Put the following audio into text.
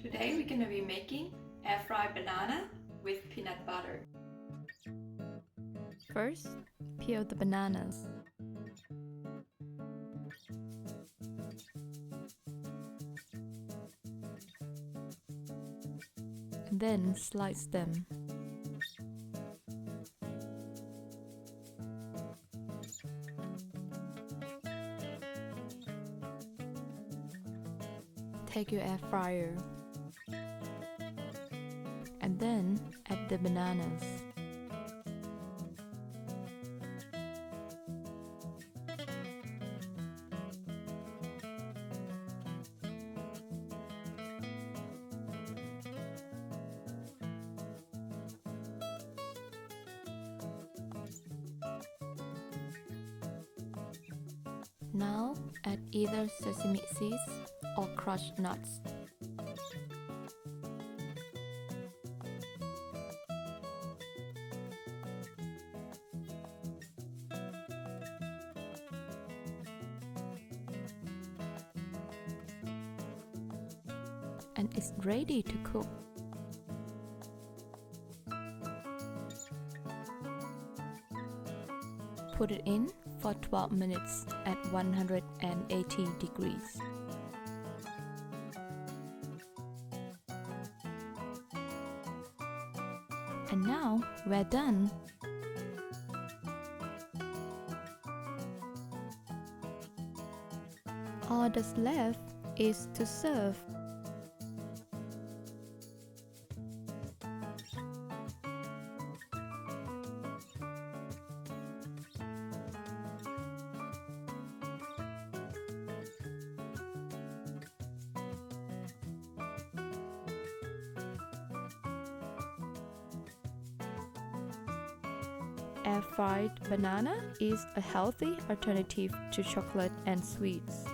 Today we're gonna be making air fried banana with peanut butter. First, peel the bananas. And then slice them. Take your air fryer and then add the bananas. Now add either sesame seeds or crushed nuts. And it's ready to cook. Put it in for 12 minutes at 180 degrees. And now we're done. All that's left is to serve. Air-fried banana is a healthy alternative to chocolate and sweets.